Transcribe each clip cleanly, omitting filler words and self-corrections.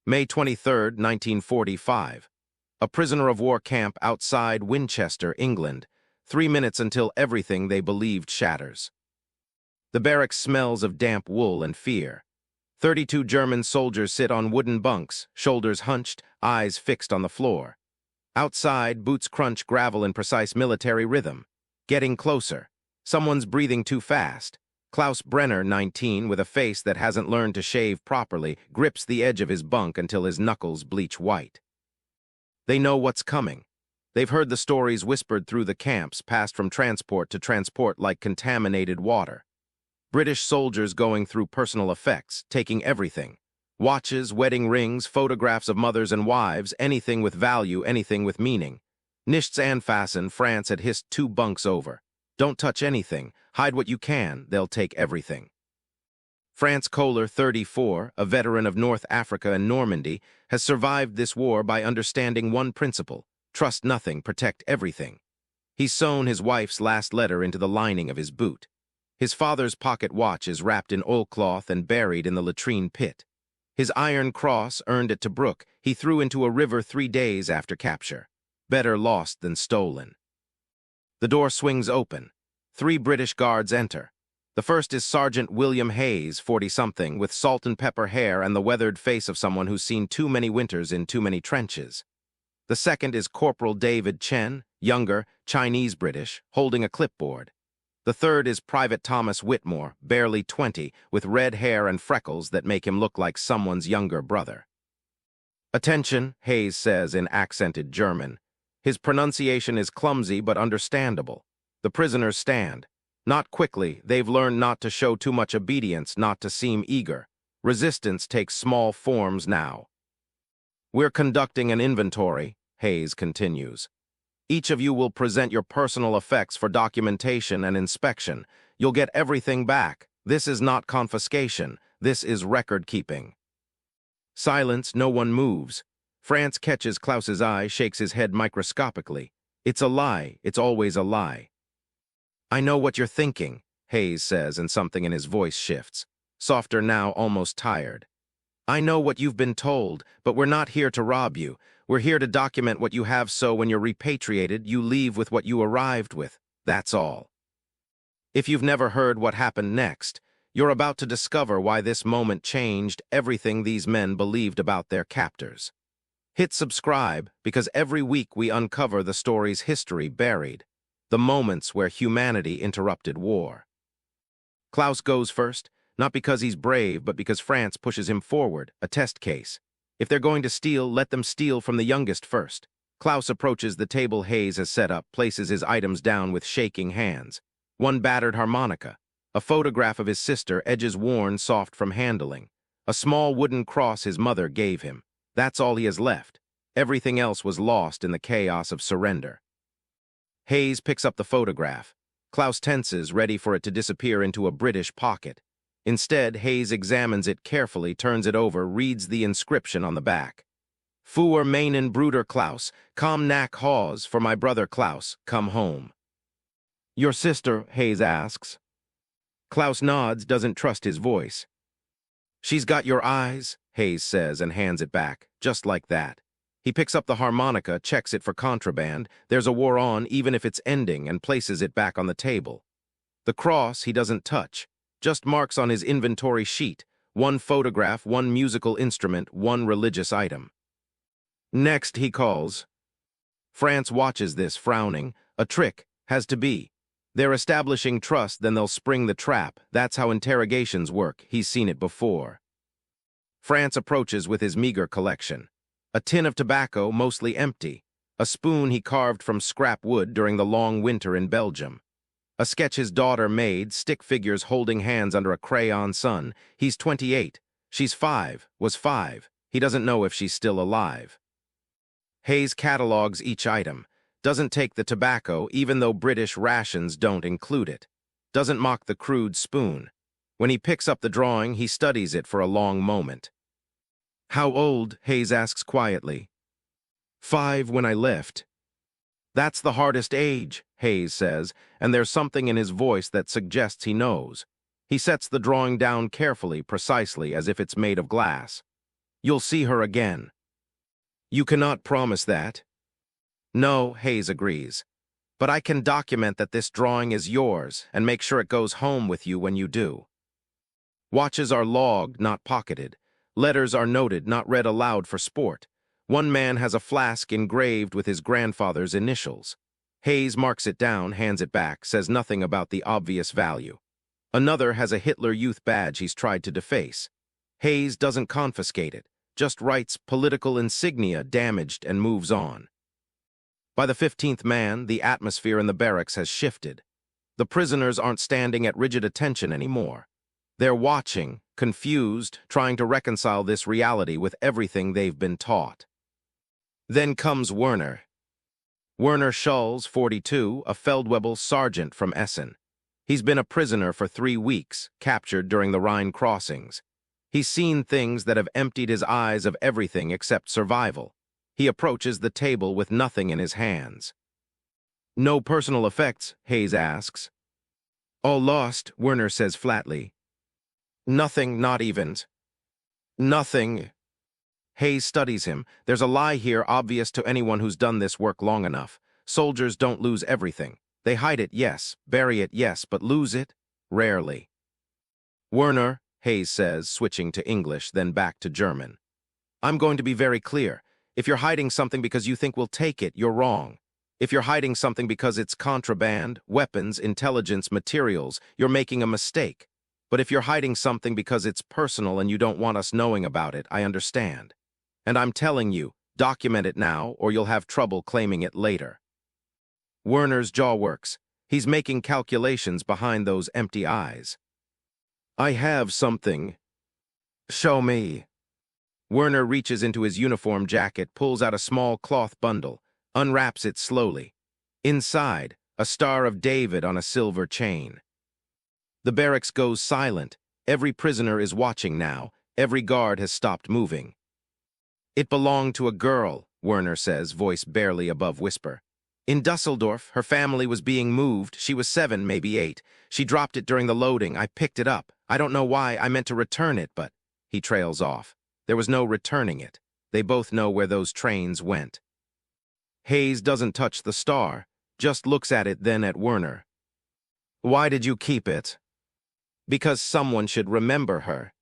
May 23, 1945. A prisoner of war camp outside Winchester, England. 3 minutes until everything they believed shatters. The barracks smells of damp wool and fear. 32 German soldiers sit on wooden bunks, shoulders hunched, eyes fixed on the floor. Outside, boots crunch gravel in precise military rhythm. Getting closer. Someone's breathing too fast. Klaus Brenner, 19, with a face that hasn't learned to shave properly, grips the edge of his bunk until his knuckles bleach white. They know what's coming. They've heard the stories whispered through the camps, passed from transport to transport like contaminated water. British soldiers going through personal effects, taking everything. Watches, wedding rings, photographs of mothers and wives, anything with value, anything with meaning. Nichts anfassen, France had hissed 2 bunks over. Don't touch anything. Hide what you can. They'll take everything. Franz Kohler, 34, a veteran of North Africa and Normandy, has survived this war by understanding one principle: trust nothing, protect everything. He's sewn his wife's last letter into the lining of his boot. His father's pocket watch is wrapped in oilcloth and buried in the latrine pit. His iron cross, earned at Tobruk, he threw into a river 3 days after capture. Better lost than stolen. The door swings open. 3 British guards enter. The first is Sergeant William Hayes, 40-something, with salt and pepper hair and the weathered face of someone who's seen too many winters in too many trenches. The second is Corporal David Chen, younger, Chinese-British, holding a clipboard. The third is Private Thomas Whitmore, barely 20, with red hair and freckles that make him look like someone's younger brother. "Attention," Hayes says in accented German. His pronunciation is clumsy but understandable. The prisoners stand. Not quickly, they've learned not to show too much obedience, not to seem eager. Resistance takes small forms now. "We're conducting an inventory," Hayes continues. "Each of you will present your personal effects for documentation and inspection. You'll get everything back. This is not confiscation. This is record-keeping." Silence, no one moves. France catches Klaus's eye, shakes his head microscopically. "It's a lie. It's always a lie." "I know what you're thinking," Hayes says, and something in his voice shifts. Softer now, almost tired. "I know what you've been told, but we're not here to rob you. We're here to document what you have so when you're repatriated, you leave with what you arrived with. That's all. If you've never heard what happened next, you're about to discover why this moment changed everything these men believed about their captors. Hit subscribe, because every week we uncover the story's history buried, the moments where humanity interrupted war. Klaus goes first, not because he's brave, but because France pushes him forward, a test case. If they're going to steal, let them steal from the youngest first. Klaus approaches the table Hayes has set up, places his items down with shaking hands. One battered harmonica, a photograph of his sister, edges worn, soft from handling, a small wooden cross his mother gave him. That's all he has left. Everything else was lost in the chaos of surrender. Hayes picks up the photograph. Klaus tenses, ready for it to disappear into a British pocket. Instead, Hayes examines it carefully, turns it over, reads the inscription on the back. "Für meinen Bruder Klaus, komm nach Hause, for my brother Klaus, come home." "Your sister?" Hayes asks. Klaus nods, doesn't trust his voice. "She's got your eyes," Hayes says and hands it back, just like that. He picks up the harmonica, checks it for contraband. There's a war on, even if it's ending, and places it back on the table. The cross he doesn't touch. Just marks on his inventory sheet. One photograph, one musical instrument, one religious item. "Next," he calls. France watches this, frowning. A trick. Has to be. They're establishing trust, then they'll spring the trap. That's how interrogations work. He's seen it before. France approaches with his meager collection. A tin of tobacco, mostly empty. A spoon he carved from scrap wood during the long winter in Belgium. A sketch his daughter made, stick figures holding hands under a crayon sun. He's 28. She's 5, was 5. He doesn't know if she's still alive. Hayes catalogs each item. Doesn't take the tobacco, even though British rations don't include it. Doesn't mock the crude spoon. When he picks up the drawing, he studies it for a long moment. "How old?" Hayes asks quietly. 5 when I left." "That's the hardest age," Hayes says, and there's something in his voice that suggests he knows. He sets the drawing down carefully, precisely, as if it's made of glass. You'll see her again. You cannot promise that. No, Hayes agrees. But I can document that this drawing is yours and make sure it goes home with you when you do. Watches are logged, not pocketed. Letters are noted, not read aloud for sport. One man has a flask engraved with his grandfather's initials. Hayes marks it down, hands it back, says nothing about the obvious value. Another has a Hitler Youth badge he's tried to deface. Hayes doesn't confiscate it, just writes political insignia damaged and moves on. By the 15th man, the atmosphere in the barracks has shifted. The prisoners aren't standing at rigid attention anymore. They're watching, confused, trying to reconcile this reality with everything they've been taught. Then comes Werner. Werner Schulz, 42, a Feldwebel sergeant from Essen. He's been a prisoner for 3 weeks, captured during the Rhine crossings. He's seen things that have emptied his eyes of everything except survival. He approaches the table with nothing in his hands. No personal effects, Hayes asks. All lost, Werner says flatly. Nothing, not evens. Nothing. Hayes studies him. There's a lie here obvious to anyone who's done this work long enough. Soldiers don't lose everything. They hide it, yes. Bury it, yes. But lose it? Rarely. Werner, Hayes says, switching to English, then back to German. I'm going to be very clear. If you're hiding something because you think we'll take it, you're wrong. If you're hiding something because it's contraband, weapons, intelligence, materials, you're making a mistake. But if you're hiding something because it's personal and you don't want us knowing about it, I understand. And I'm telling you, document it now or you'll have trouble claiming it later. Werner's jaw works. He's making calculations behind those empty eyes. I have something. Show me. Werner reaches into his uniform jacket, pulls out a small cloth bundle, unwraps it slowly. Inside, a Star of David on a silver chain. The barracks goes silent. Every prisoner is watching now. Every guard has stopped moving. It belonged to a girl, Werner says, voice barely above whisper. In Dusseldorf, her family was being moved. She was 7, maybe 8. She dropped it during the loading. I picked it up. I don't know why. I meant to return it, but... He trails off. There was no returning it. They both know where those trains went. Hayes doesn't touch the star, just looks at it, then at Werner. Why did you keep it? Because someone should remember her.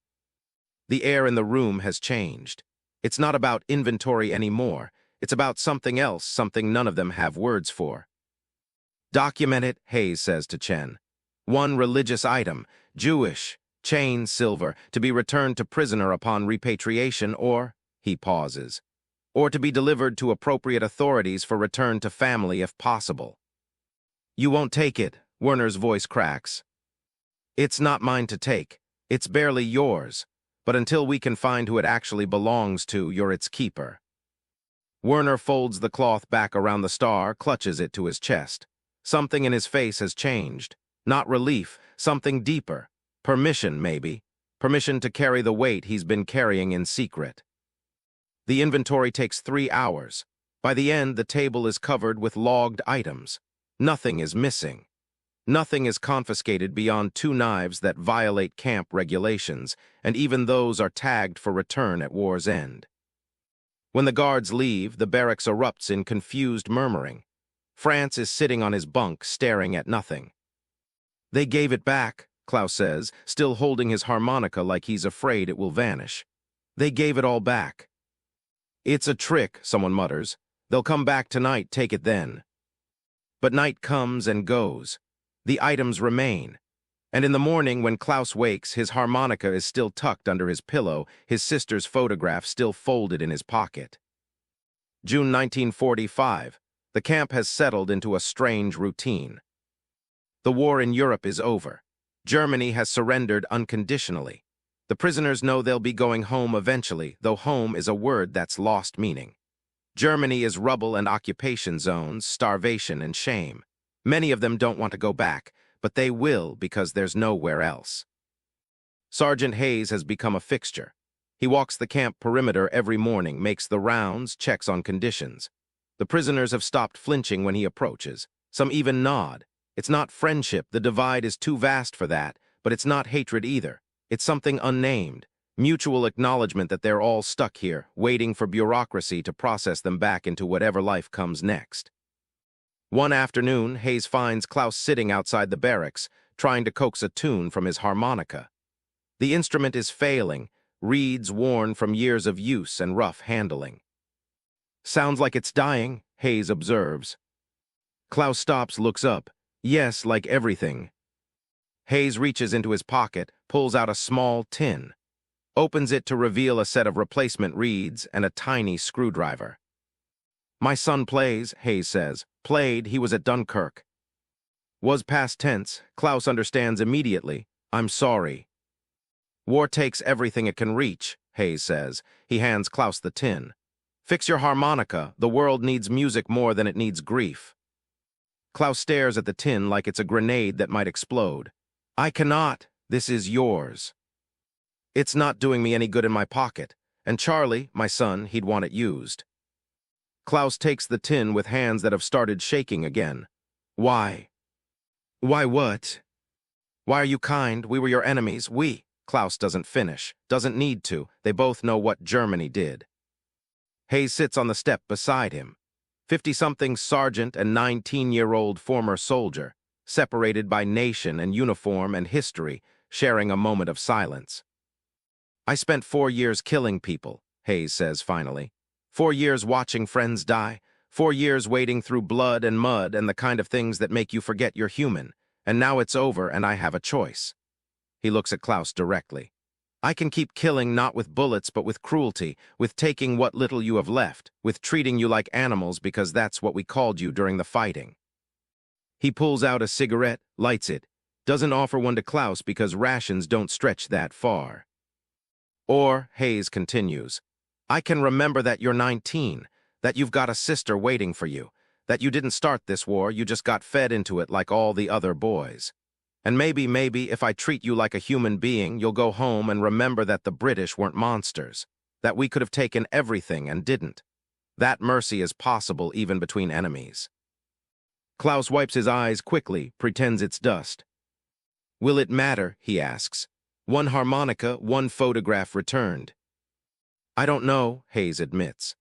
The air in the room has changed. It's not about inventory anymore. It's about something else, something none of them have words for. Document it, Hayes says to Chen. One religious item, Jewish, chain silver, to be returned to prisoner upon repatriation or, he pauses, or to be delivered to appropriate authorities for return to family if possible. You won't take it, Werner's voice cracks. It's not mine to take. It's barely yours. But until we can find who it actually belongs to, you're its keeper. Werner folds the cloth back around the star, clutches it to his chest. Something in his face has changed. Not relief, something deeper. Permission, maybe. Permission to carry the weight he's been carrying in secret. The inventory takes 3 hours. By the end, the table is covered with logged items. Nothing is missing. Nothing is confiscated beyond 2 knives that violate camp regulations, and even those are tagged for return at war's end. When the guards leave, the barracks erupts in confused murmuring. France is sitting on his bunk, staring at nothing. They gave it back, Klaus says, still holding his harmonica like he's afraid it will vanish. They gave it all back. It's a trick, someone mutters. They'll come back tonight, take it then. But night comes and goes. The items remain. And in the morning, when Klaus wakes, his harmonica is still tucked under his pillow, his sister's photograph still folded in his pocket. June 1945. The camp has settled into a strange routine. The war in Europe is over. Germany has surrendered unconditionally. The prisoners know they'll be going home eventually, though home is a word that's lost meaning. Germany is rubble and occupation zones, starvation and shame. Many of them don't want to go back, but they will because there's nowhere else. Sergeant Hayes has become a fixture. He walks the camp perimeter every morning, makes the rounds, checks on conditions. The prisoners have stopped flinching when he approaches. Some even nod. It's not friendship, the divide is too vast for that, but it's not hatred either. It's something unnamed. Mutual acknowledgement that they're all stuck here, waiting for bureaucracy to process them back into whatever life comes next. One afternoon, Hayes finds Klaus sitting outside the barracks, trying to coax a tune from his harmonica. The instrument is failing, reeds worn from years of use and rough handling. "Sounds like it's dying," Hayes observes. Klaus stops, looks up. "Yes, like everything." Hayes reaches into his pocket, pulls out a small tin, opens it to reveal a set of replacement reeds and a tiny screwdriver. "My son plays," Hayes says. "Played, he was at Dunkirk." Was past tense, Klaus understands immediately. "I'm sorry." "War takes everything it can reach," Hayes says. He hands Klaus the tin. "Fix your harmonica. The world needs music more than it needs grief." Klaus stares at the tin like it's a grenade that might explode. "I cannot. This is yours." "It's not doing me any good in my pocket. And Charlie, my son, he'd want it used." Klaus takes the tin with hands that have started shaking again. "Why?" "Why what?" "Why are you kind? We were your enemies. We." Klaus doesn't finish. Doesn't need to. They both know what Germany did. Hayes sits on the step beside him. 50-something sergeant and 19-year-old former soldier, separated by nation and uniform and history, sharing a moment of silence. "I spent 4 years killing people," Hayes says finally. 4 years watching friends die. 4 years wading through blood and mud and the kind of things that make you forget you're human. And now it's over and I have a choice. He looks at Klaus directly. "I can keep killing not with bullets but with cruelty, with taking what little you have left, with treating you like animals because that's what we called you during the fighting." He pulls out a cigarette, lights it, doesn't offer one to Klaus because rations don't stretch that far. "Or," Hayes continues, "I can remember that you're 19, that you've got a sister waiting for you, that you didn't start this war, you just got fed into it like all the other boys. And maybe, if I treat you like a human being, you'll go home and remember that the British weren't monsters, that we could have taken everything and didn't. That mercy is possible even between enemies." Klaus wipes his eyes quickly, pretends it's dust. "Will it matter?" he asks. "One harmonica, one photograph returned." "I don't know," Hayes admits.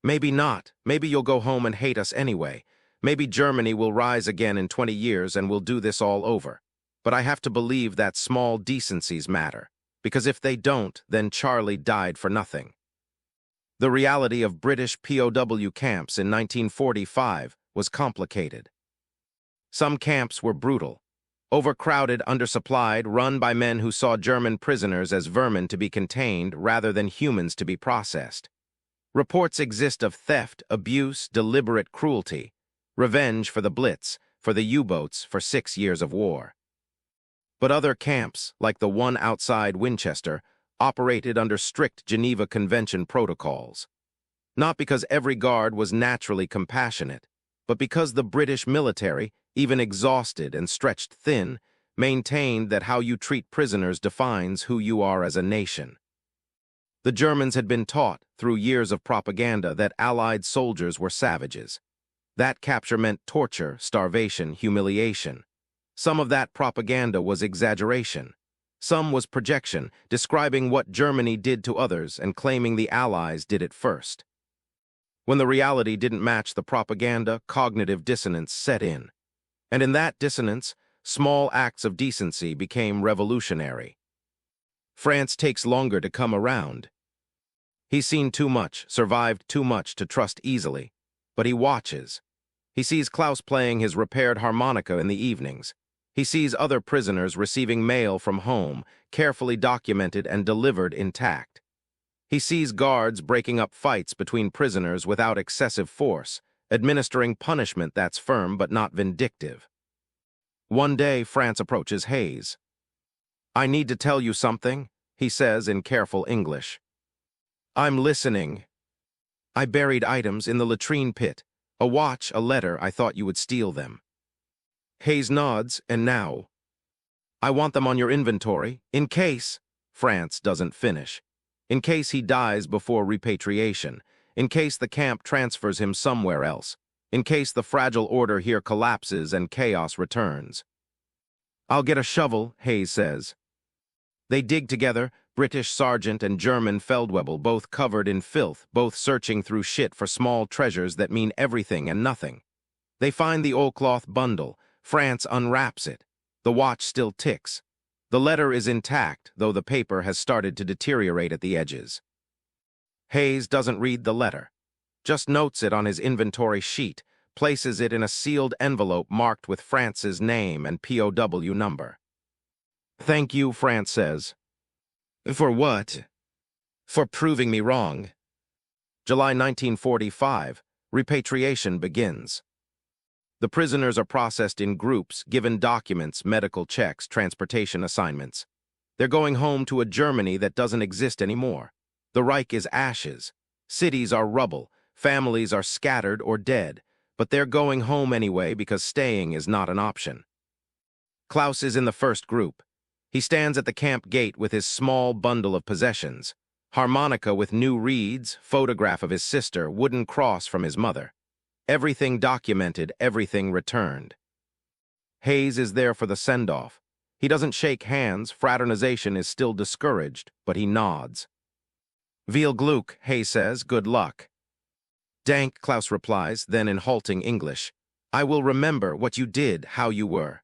"Maybe not. Maybe you'll go home and hate us anyway. Maybe Germany will rise again in 20 years and we'll do this all over. But I have to believe that small decencies matter, because if they don't, then Charlie died for nothing." The reality of British POW camps in 1945 was complicated. Some camps were brutal. Overcrowded, undersupplied, run by men who saw German prisoners as vermin to be contained rather than humans to be processed. Reports exist of theft, abuse, deliberate cruelty, revenge for the Blitz, for the U-boats, for 6 years of war. But other camps, like the one outside Winchester, operated under strict Geneva Convention protocols. Not because every guard was naturally compassionate, but because the British military, even exhausted and stretched thin, maintained that how you treat prisoners defines who you are as a nation. The Germans had been taught, through years of propaganda, that Allied soldiers were savages. That capture meant torture, starvation, humiliation. Some of that propaganda was exaggeration. Some was projection, describing what Germany did to others and claiming the Allies did it first. When the reality didn't match the propaganda, cognitive dissonance set in. And in that dissonance, small acts of decency became revolutionary. France takes longer to come around. He's seen too much, survived too much to trust easily, but he watches. He sees Klaus playing his repaired harmonica in the evenings. He sees other prisoners receiving mail from home, carefully documented and delivered intact. He sees guards breaking up fights between prisoners without excessive force, administering punishment that's firm but not vindictive. One day, France approaches Hayes. "I need to tell you something," he says in careful English. "I'm listening." "I buried items in the latrine pit. A watch, a letter, I thought you would steal them." Hayes nods, and now. "I want them on your inventory, in case—" France doesn't finish. "In case he dies before repatriation. In case the camp transfers him somewhere else. In case the fragile order here collapses and chaos returns." "I'll get a shovel," Hayes says. They dig together, British sergeant and German Feldwebel, both covered in filth, both searching through shit for small treasures that mean everything and nothing. They find the oilcloth bundle. France unwraps it. The watch still ticks. The letter is intact, though the paper has started to deteriorate at the edges. Hayes doesn't read the letter, just notes it on his inventory sheet, places it in a sealed envelope marked with France's name and POW number. "Thank you," France says. "For what?" "For proving me wrong." July 1945, repatriation begins. The prisoners are processed in groups, given documents, medical checks, transportation assignments. They're going home to a Germany that doesn't exist anymore. The Reich is ashes. Cities are rubble. Families are scattered or dead. But they're going home anyway because staying is not an option. Klaus is in the first group. He stands at the camp gate with his small bundle of possessions. Harmonica with new reeds, photograph of his sister, wooden cross from his mother. Everything documented, everything returned. Hayes is there for the send-off. He doesn't shake hands, fraternization is still discouraged, but he nods. "Viel Glück," Hayes says, "good luck." "Dank," Klaus replies, then in halting English, "I will remember what you did, how you were."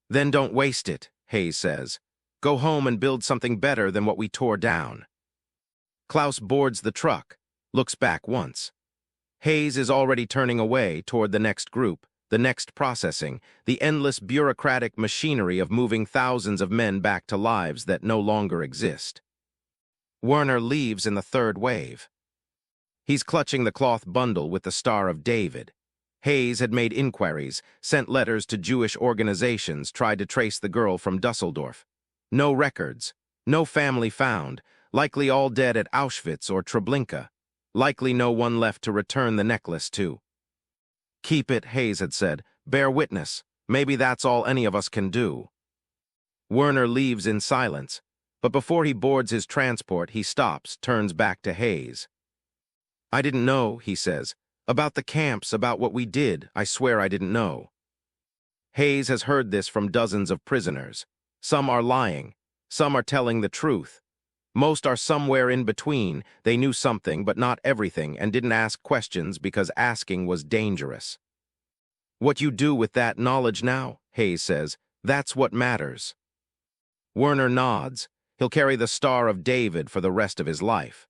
"Then don't waste it," Hayes says. "Go home and build something better than what we tore down." Klaus boards the truck, looks back once. Hayes is already turning away toward the next group, the next processing, the endless bureaucratic machinery of moving thousands of men back to lives that no longer exist. Werner leaves in the third wave. He's clutching the cloth bundle with the Star of David. Hayes had made inquiries, sent letters to Jewish organizations, tried to trace the girl from Dusseldorf. No records, no family found, likely all dead at Auschwitz or Treblinka. Likely no one left to return the necklace to. "Keep it," Hayes had said. "Bear witness. Maybe that's all any of us can do." Werner leaves in silence, but before he boards his transport, he stops, turns back to Hayes. "I didn't know," he says. "About the camps, about what we did, I swear I didn't know." Hayes has heard this from dozens of prisoners. Some are lying. Some are telling the truth. Most are somewhere in between. They knew something, but not everything, and didn't ask questions because asking was dangerous. "What you do with that knowledge now," Hayes says, "that's what matters." Werner nods. He'll carry the Star of David for the rest of his life.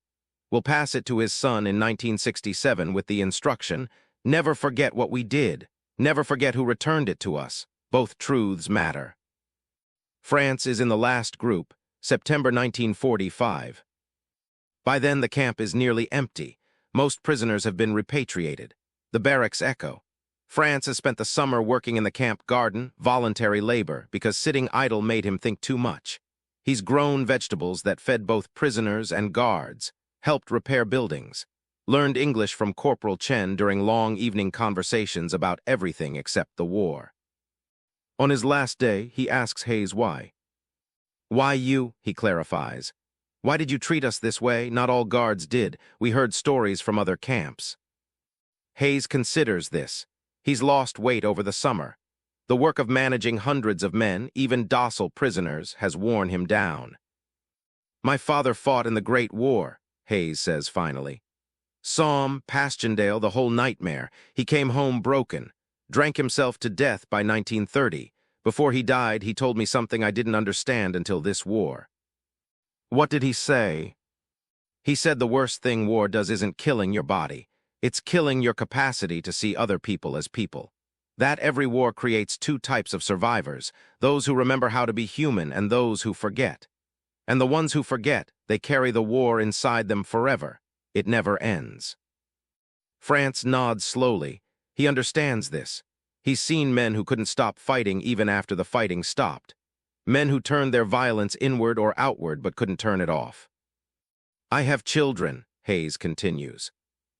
Will pass it to his son in 1967 with the instruction, "Never forget what we did. Never forget who returned it to us. Both truths matter." France is in the last group, September 1945. By then, the camp is nearly empty. Most prisoners have been repatriated. The barracks echo. France has spent the summer working in the camp garden, voluntary labor, because sitting idle made him think too much. He's grown vegetables that fed both prisoners and guards, helped repair buildings, learned English from Corporal Chen during long evening conversations about everything except the war. On his last day, he asks Hayes why. "Why you?" he clarifies. "Why did you treat us this way? Not all guards did. We heard stories from other camps." Hayes considers this. He's lost weight over the summer. The work of managing hundreds of men, even docile prisoners, has worn him down. "My father fought in the Great War," Hayes says finally. Somme, Passchendaele, the whole nightmare. He came home broken, drank himself to death by 1930. Before he died, he told me something I didn't understand until this war. "What did he say?" "He said the worst thing war does isn't killing your body. It's killing your capacity to see other people as people. That every war creates two types of survivors, those who remember how to be human and those who forget. And the ones who forget, they carry the war inside them forever. It never ends." France nods slowly. He understands this. He's seen men who couldn't stop fighting even after the fighting stopped. Men who turned their violence inward or outward but couldn't turn it off. "I have children," Hayes continues.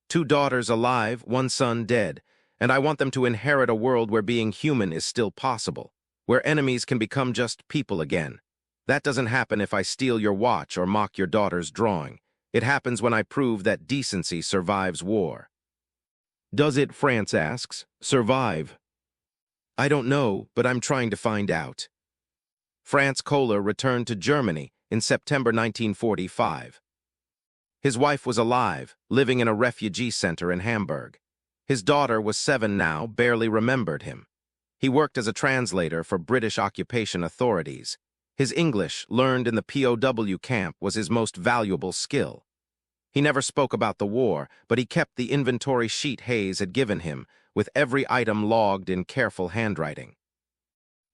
"2 daughters alive, 1 son dead, and I want them to inherit a world where being human is still possible, where enemies can become just people again. That doesn't happen if I steal your watch or mock your daughter's drawing. It happens when I prove that decency survives war." "Does it," France asks, "survive?" "I don't know, but I'm trying to find out." France Kohler returned to Germany in September 1945. His wife was alive, living in a refugee center in Hamburg. His daughter was 7 now, barely remembered him. He worked as a translator for British occupation authorities. His English, learned in the POW camp, was his most valuable skill. He never spoke about the war, but he kept the inventory sheet Hayes had given him, with every item logged in careful handwriting.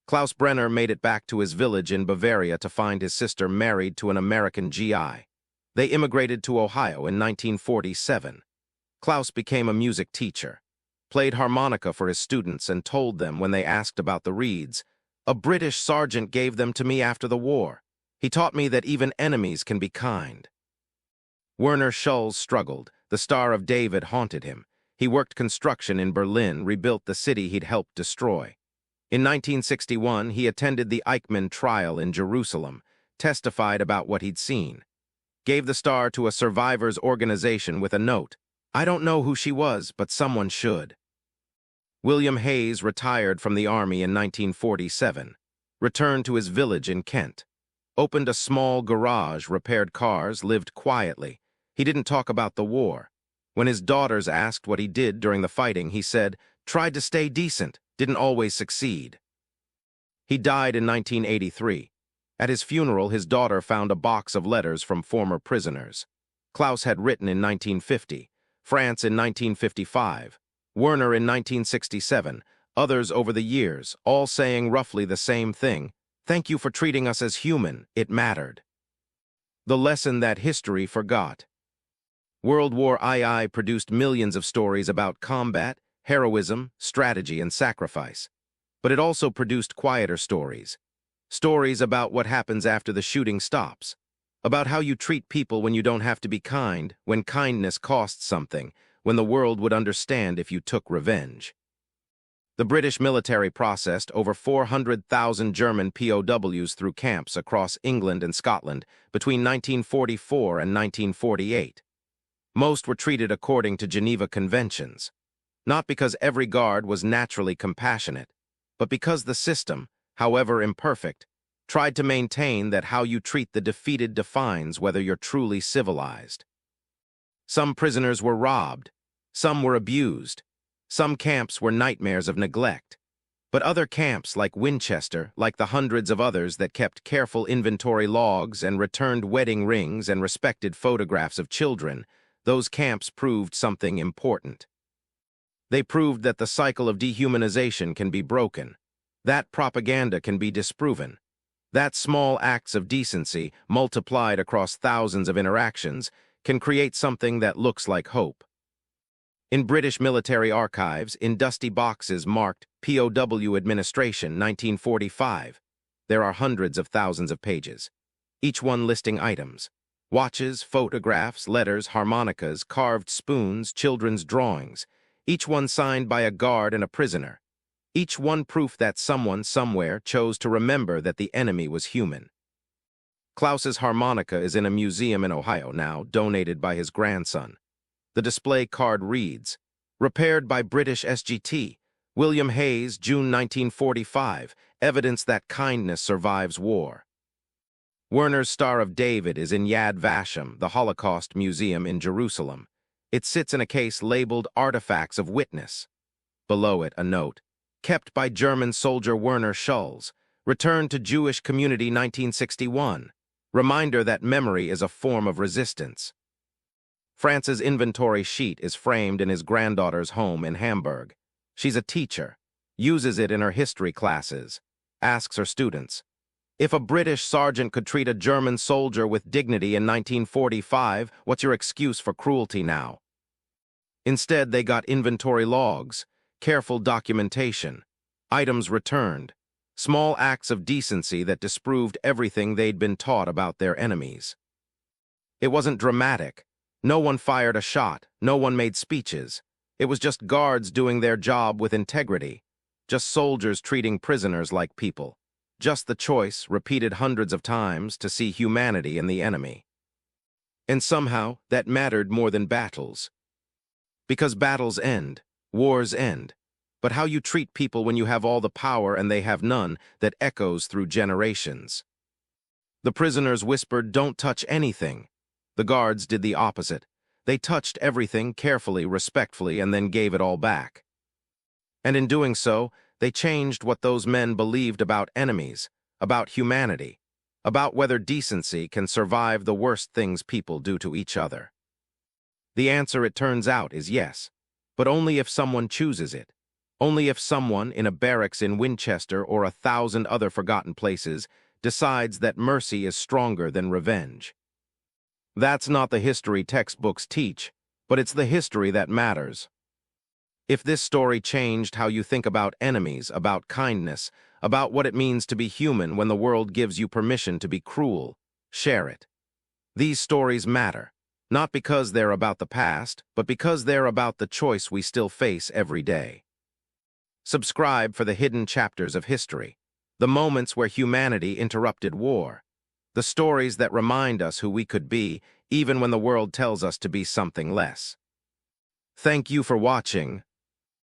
Klaus Brenner made it back to his village in Bavaria to find his sister married to an American GI. They immigrated to Ohio in 1947. Klaus became a music teacher, played harmonica for his students, and told them when they asked about the reeds, "A British sergeant gave them to me after the war. He taught me that even enemies can be kind." Werner Schulz struggled. The Star of David haunted him. He worked construction in Berlin, rebuilt the city he'd helped destroy. In 1961, he attended the Eichmann trial in Jerusalem, testified about what he'd seen, gave the star to a survivors organization with a note, "I don't know who she was, but someone should." William Hayes retired from the army in 1947, returned to his village in Kent, opened a small garage, repaired cars, lived quietly. He didn't talk about the war. When his daughters asked what he did during the fighting, he said, "Tried to stay decent, didn't always succeed." He died in 1983. At his funeral, his daughter found a box of letters from former prisoners. Klaus had written in 1950, France in 1955, Werner in 1967, others over the years, all saying roughly the same thing: "Thank you for treating us as human, it mattered." The lesson that history forgot. World War II produced millions of stories about combat, heroism, strategy, and sacrifice. But it also produced quieter stories. Stories about what happens after the shooting stops. About how you treat people when you don't have to be kind, when kindness costs something, when the world would understand if you took revenge. The British military processed over 400,000 German POWs through camps across England and Scotland between 1944 and 1948. Most were treated according to Geneva Conventions, not because every guard was naturally compassionate, but because the system, however imperfect, tried to maintain that how you treat the defeated defines whether you're truly civilized. Some prisoners were robbed, some were abused, some camps were nightmares of neglect, but other camps like Winchester, like the hundreds of others that kept careful inventory logs and returned wedding rings and respected photographs of children, those camps proved something important. They proved that the cycle of dehumanization can be broken, that propaganda can be disproven, that small acts of decency, multiplied across thousands of interactions, can create something that looks like hope. In British military archives, in dusty boxes marked POW Administration 1945, there are hundreds of thousands of pages, each one listing items: watches, photographs, letters, harmonicas, carved spoons, children's drawings, each one signed by a guard and a prisoner, each one proof that someone somewhere chose to remember that the enemy was human. Klaus's harmonica is in a museum in Ohio now, donated by his grandson. The display card reads, "Repaired by British SGT, William Hayes, June 1945, evidence that kindness survives war." Werner's Star of David is in Yad Vashem, the Holocaust Museum in Jerusalem. It sits in a case labeled Artifacts of Witness. Below it, a note, "Kept by German soldier Werner Schulz, returned to Jewish community 1961. Reminder that memory is a form of resistance." France's inventory sheet is framed in his granddaughter's home in Hamburg. She's a teacher, uses it in her history classes, asks her students, "If a British sergeant could treat a German soldier with dignity in 1945, what's your excuse for cruelty now?" Instead, they got inventory logs, careful documentation, items returned, small acts of decency that disproved everything they'd been taught about their enemies. It wasn't dramatic. No one fired a shot, no one made speeches. It was just guards doing their job with integrity, just soldiers treating prisoners like people. Just the choice, repeated hundreds of times, to see humanity in the enemy. And somehow, that mattered more than battles. Because battles end, wars end, but how you treat people when you have all the power and they have none, that echoes through generations. The prisoners whispered, "Don't touch anything." The guards did the opposite. They touched everything carefully, respectfully, and then gave it all back. And in doing so, they changed what those men believed about enemies, about humanity, about whether decency can survive the worst things people do to each other. The answer, it turns out, is yes, but only if someone chooses it. Only if someone in a barracks in Winchester or 1,000 other forgotten places decides that mercy is stronger than revenge. That's not the history textbooks teach, but it's the history that matters. If this story changed how you think about enemies, about kindness, about what it means to be human when the world gives you permission to be cruel, share it. These stories matter, not because they're about the past, but because they're about the choice we still face every day. Subscribe for the hidden chapters of history, the moments where humanity interrupted war, the stories that remind us who we could be, even when the world tells us to be something less. Thank you for watching.